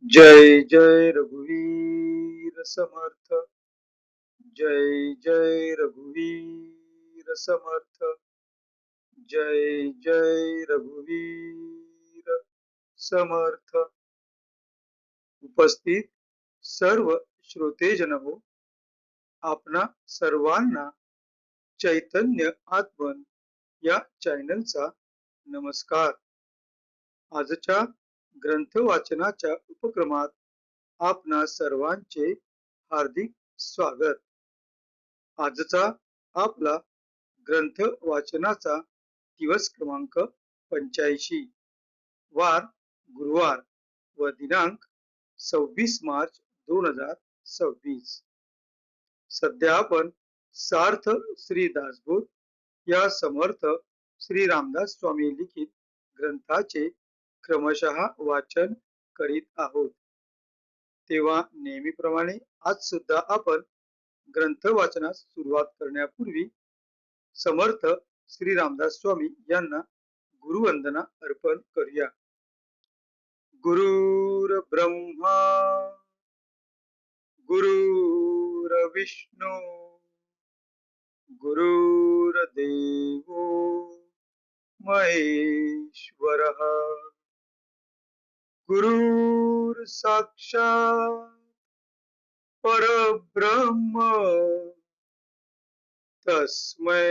जय जय रघुवीर समर्थ। जय जय रघुवीर समर्थ। जय जय रघुवीर समर्थ। उपस्थित सर्व श्रोतेजन हो, आपणा सर्वांना चैतन्य आत्मन या चॅनलचा नमस्कार। आजच्या ग्रंथ वाचनाच्या उपक्रमात आपणा सर्वांचे हार्दिक स्वागत। आजचा आपला ग्रंथ वाचनाचा दिवस क्रमांक 85, वार गुरुवार व दिनांक 26 मार्च 2026। सध्या आपण सार्थ श्री दासबोध या समर्थ श्री रामदास स्वामी लिखित ग्रंथाचे क्रमशः वाचन करीत आहोत। तेव्हा नेहमीप्रमाणे आज सुद्धा आपण ग्रंथ वाचनास सुरुवात करण्यापूर्वी समर्थ श्री रामदास स्वामी यांना गुरुवंदना अर्पण करूया। गुरुर ब्रह्मा गुरुर विष्णू गुरुर्देवो महेश्वरः गुरुर साक्षात् परब्रह्म तस्मै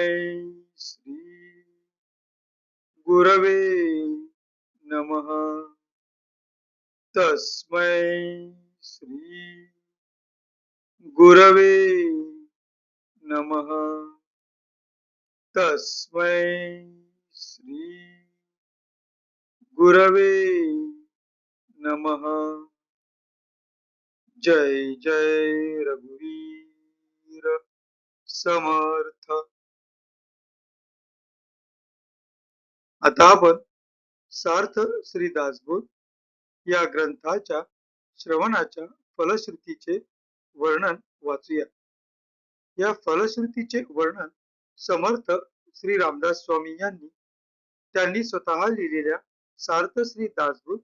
श्री गुरवे नमः। तस्मै श्री गुरवे नमः। तस्मै श्री गुरवे नमः। जय जय रघुवीर समर्थ। आता आपण सार्थ श्री दासबोध या ग्रंथाच्या श्रवणाच्या फलश्रुतीचे वर्णन वाचूया। या फलश्रुतीचे वर्णन समर्थ श्री रामदास स्वामी यांनी त्यांनी स्वतः लिहिलेल्या सार्थ श्री दासबोध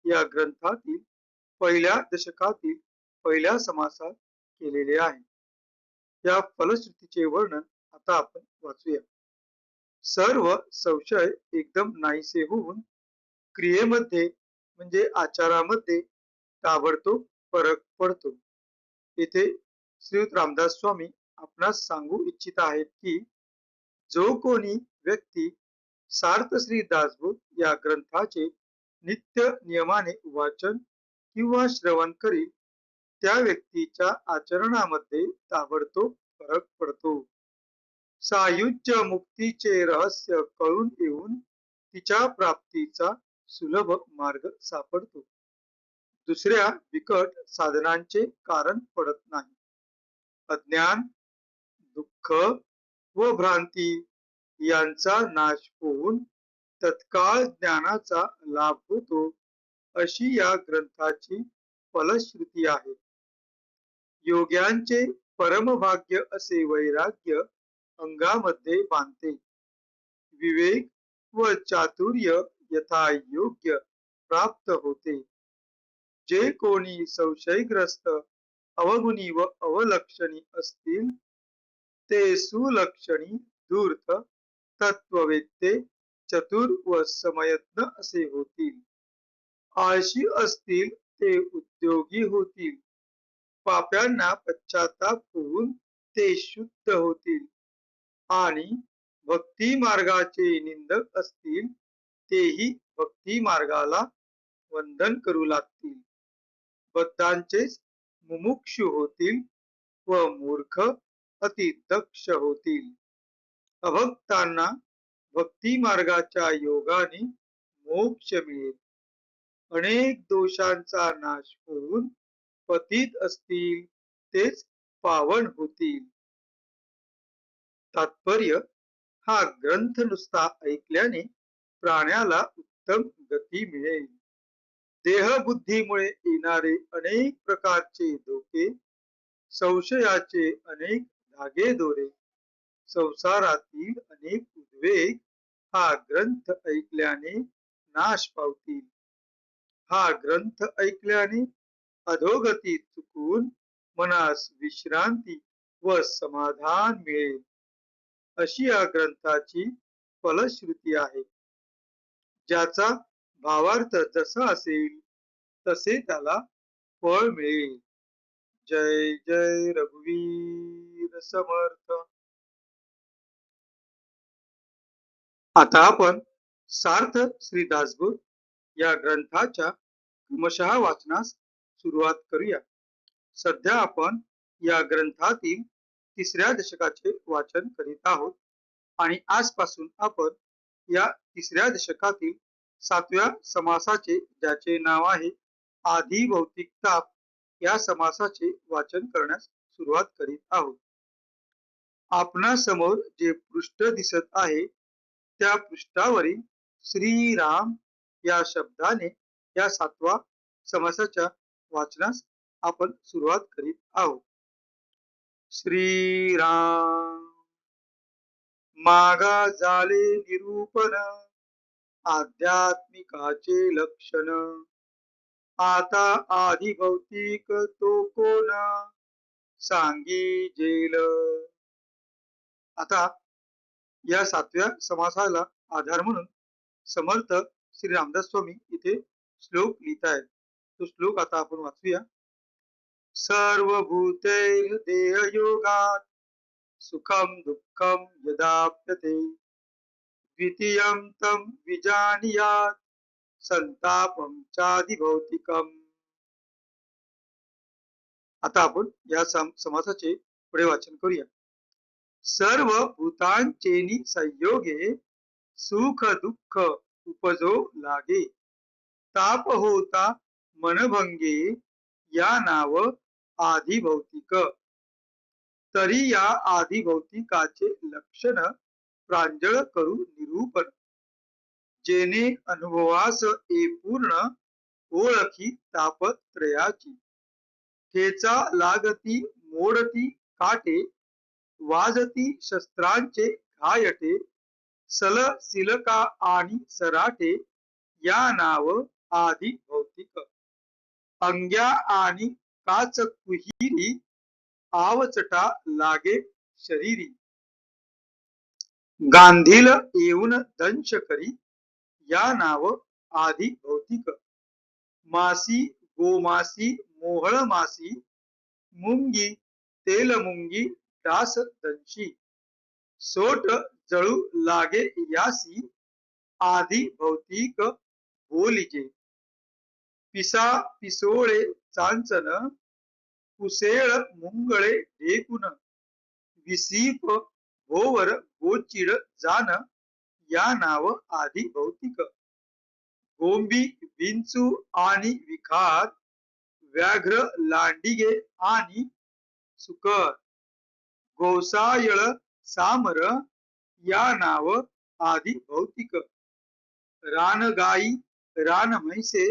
या ग्रंथातील पहिल्या दशकातील पहिल्या समासात केलेले आहे। या फलश्रुतीचे वर्णन आता आपण वाचूया। सर्व संशय एकदम नाहीसे होऊन क्रियेमध्ये म्हणजे आचारामध्ये ताबडतोब फरक पडतो। येथे श्रीयुत रामदास स्वामी आपणास सांगू इच्छित आहेत की जो कोणी व्यक्ती सार्थ श्री दासबोध या ग्रंथाचे नित्य नियमाने वाचन किंवा श्रवण करील त्या व्यक्तीच्या आचरणामध्ये ताबडतोब फरक पडतो। सायुज्य मुक्तीचे रहस्य कळून येऊन तिच्या प्राप्तीचा सुलभ मार्ग सापडतो। दुसऱ्या बिकट साधनांचे कारण पडत नाही। अज्ञान, दुःख व भ्रांती यांचा नाश होऊन तत्काळ ज्ञानाचा लाभ होतो, अशी या ग्रंथाची फलश्रुती आहे। योग्यांचे परमभाग्य असे वैराग्य अंगामध्ये बांधते। विवेक व चातुर्य यथायोग्य प्राप्त होते। जे कोणी संशयग्रस्त, अवगुणी व अवलक्षणी असतील ते सुलक्षणी, धूर्त, तत्ववेत्ते, चतुर व समयज्ञ असे होतील। आळशी असतील ते उद्योगी होतील। पाप्यांना पश्चाताप होऊन ते शुद्ध होतील आणि भक्ती मार्गाचे निंदक असतील तेही भक्ती मार्गाला वंदन करू लागतील। बद्धांचेच मुमुक्षु होतील व मूर्ख अति दक्ष होतील। अभक्तांना भक्ती मार्गाच्या योगाने मोक्ष मिळेल। अनेक दोषांचा नाश होऊन पतित असतील तेच पावन होतील। तात्पर्य, हा ग्रंथ नुसता ऐकल्याने प्राण्याला उत्तम गती मिळेल। देहबुद्धीमुळे येणारे अनेक प्रकारचे धोके, संशयाचे अनेक धागे दोरे, संसारातील अनेक उद्वेग हा ग्रंथ ऐकल्याने नाश पावतील। हा ग्रंथ ऐकल्याने अधोगती चुकून मनास विश्रांती व समाधान मिळेल, अशी या ग्रंथाची फलश्रुती आहे. ज्याचा भावार्थ जसा असेल तसे त्याला फळ मिळेल. जय जय रघुवीर समर्थ. आता आपण सार्थ श्री दासबोध या ग्रंथाच्या क्रमशः वाचनास सुरुवात करूया. सध्या आपण या ग्रंथातील तिसऱ्या दशकाचे वाचन करीत आहोत आणि आजपासून आपण या तिसऱ्या दशकातील 7व्या समासाचे, ज्याचे नाव आहे आधी भौतिक ताप, या समासाचे वाचन करण्यास सुरुवात करीत आहोत. आपणा समोर जे पृष्ठ दिसत आहे त्या पृष्ठावरील श्रीराम या शब्दाने या 7व्या समासाच्या वाचनास आपण सुरुवात करीत आहोत. श्रीराम. मागा झाले निरूपण आध्यात्मिकाचे लक्षण, आता आधी भौतिक तो कोण सांगी जेल. आता या 7व्या समासाला आधार म्हणून समर्थ श्री रामदास स्वामी इथे श्लोक लिहित आहेत. तो श्लोक आता आपण वाचूया. सर्वभूतैर देहयोगात सुखम दुःखम यदाप्यते द्वितीयं तं विजानीयात् संतापं चादिभौतिकम्. आता आपण या समासाचे पुढे वाचन करूया. सर्व भूतांचेनी संयोगे सुख दुःख उपजो लागे, ताप होता मनभंगे या नाव आधी भौतिक. तरी या आधी भौतिकाचे लक्षण प्रांजळ करू निरूपण, जेने अनुभवास ए पूर्ण ओळखी तापत्रयाची. ठेचा लागती मोडती काटे, वाजती शस्त्रांचे घायटे, सल सिलका आणि सराटे या नाव आधी भौतिक. अंग्या आणि काच कुहिरी, आवचटा लागे शरीरी. गांधील येऊन दंश करी या नाव आधी भौतिक. मासी गोमासी मोहळ मासी, मुंगी तेल मुंगी डास दंशी. सोट जळू लागे यासी आधी भौतिक बोलिजे. पिसा पिसोळे चांचन, कुसेळ मुंगळे ढेकुन. विसीप भोवर गोचिड जान या नाव आधी भौतिक. गोंबी विंचू आणि विखार, व्याघ्र लांडिगे आणि सुकर. गोसायळ सामर या नाव आधी भौतिक. रानगाई रानम्हैसे,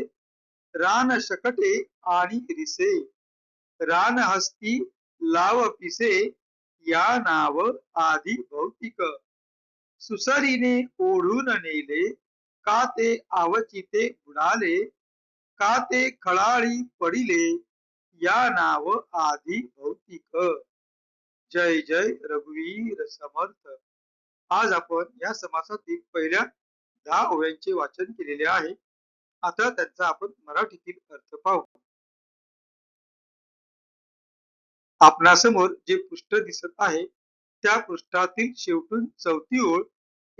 रानशकटे आणि रिसे. रानहस्ती लाव पिसे या नाव आधी भौतिक. सुसरीने ओढून नेले, का ते आवचिते बुडाले. का ते खळाळी पडिले या नाव आधी भौतिक. जय जय रघुवीर समर्थ. आज आपण या समासातील पहिल्या 10 ओव्यांचे वाचन केलेले आहे. आता त्यांचा आपण मराठीतील अर्थ पाहू. आपणासमोर जे पृष्ठ दिसत आहे त्या पृष्ठातील शेवटून 4थी ओळ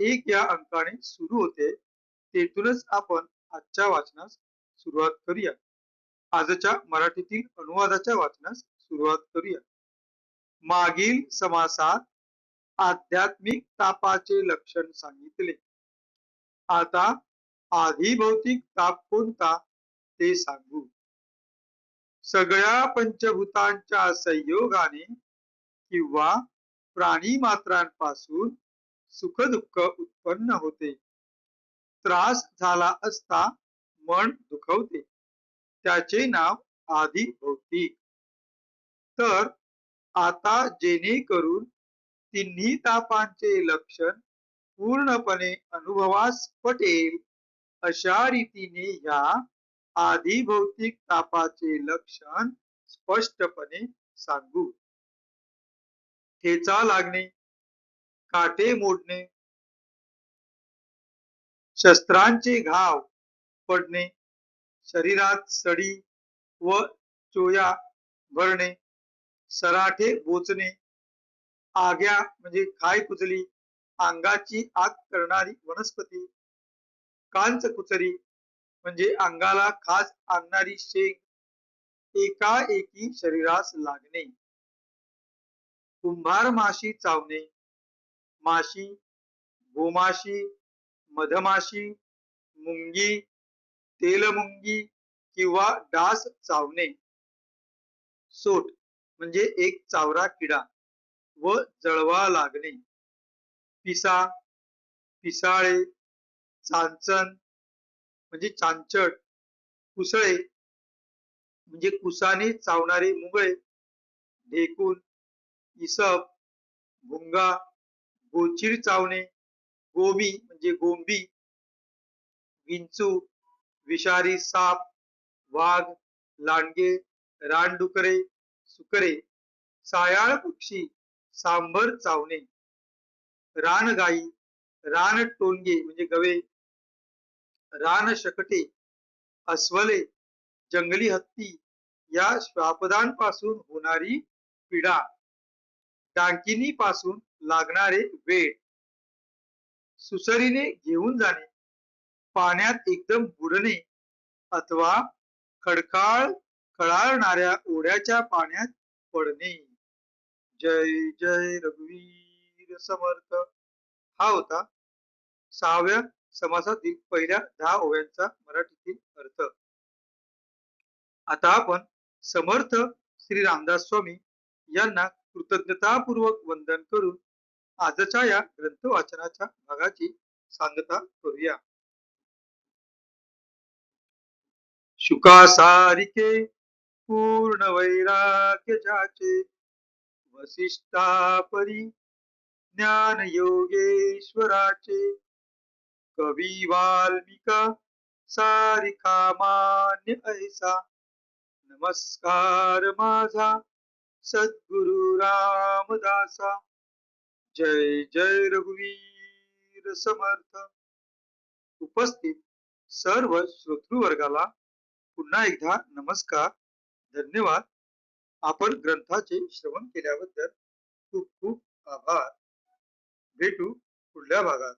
1 या अंकाने सुरू होते. तेथूनच आपण आजच्या वाचनास सुरुवात करूया. आजच्या मराठीतील अनुवादाच्या वाचनास सुरुवात करूया. मागील समासात आध्यात्मिक तापाचे लक्षण सांगितले. आता आधी भौतिक ताप कोणता ते सांगू. सगळ्या पंचभूतांच्या संयोगाने किंवा प्राणी मात्रांपासून सुख दुःख उत्पन्न होते. त्रास झाला असता मन दुखवते, त्याचे नाव आधी भौतिक. तर आता जेणेकरून तिन्ही तापांचे लक्षण पूर्णपणे अनुभवास पटेल अशा रीतीने ह्या आधी भौतिक तापाचे लक्षण स्पष्टपणे सांगू. ठेचा लागणे, काटे मोडणे, शस्त्रांचे घाव पडणे, शरीरात सडी व चोया भरणे, सराठे बोचणे, आग्या म्हणजे खाय कुजली, अंगाची आग करणारी वनस्पती, कांचकुचरी म्हणजे अंगाला खाज आणणारी शेंग एकाएकी शरीरास लागणे, कुंभार माशी चावणे, माशी, गोमाशी, मधमाशी, मुंगी, तेलमुंगी किंवा डास चावणे, सोट म्हणजे एक चावरा किडा व जळवा लागणे, पिसा, पिसाळे, चांचण म्हणजे चांचट, कुसळे म्हणजे कुसाने चावणारे मुगळे, ढेकून, इसप, भुंगा, गोचीर चावणे, गोबी म्हणजे गोंबी, विंचू, विषारी साप, वाघ, लांडगे, रानडुकरे, सुकरे, सायाळ पक्षी, सांबर चावणे, रानगाई, रानटोणगे म्हणजे गवे, रानशकटे, अस्वले, जंगली हत्ती या श्वापदांपासून होणारी पीडा, टांकिनीपासून लागणारे वेड, सुसरीने घेऊन जाणे, पाण्यात एकदम बुडणे अथवा खडकाळ खळाळणाऱ्या ओढ्याच्या पाण्यात पडणे. जय जय रघुवीर समर्थ. हा होता 6व्या समासातील पहिल्या 10 ओव्यांचा मराठीतील अर्थ. आता आपण समर्थ श्री रामदास स्वामी यांना कृतज्ञतापूर्वक वंदन करून आजच्या या ग्रंथ वाचनाच्या भागाची सांगता करूया. शुकासारिके पूर्ण वैराग्य ज्याचे, वसिष्ठा परी ज्ञान योगेश्वराचे, कवी वाल्मिका सारिखा मान्य ऐसा, नमस्कार माझा सद्गुरु रामदासा. जय जय रघुवीर समर्थ. उपस्थित सर्व श्रोतृ वर्गाला पुन्हा एकदा नमस्कार, धन्यवाद. आपण ग्रंथाचे श्रवण केल्याबद्दल खूप खूप आभार. भेटू पुढल्या भागात.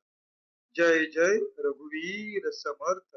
जय जय रघुवीर समर्थ.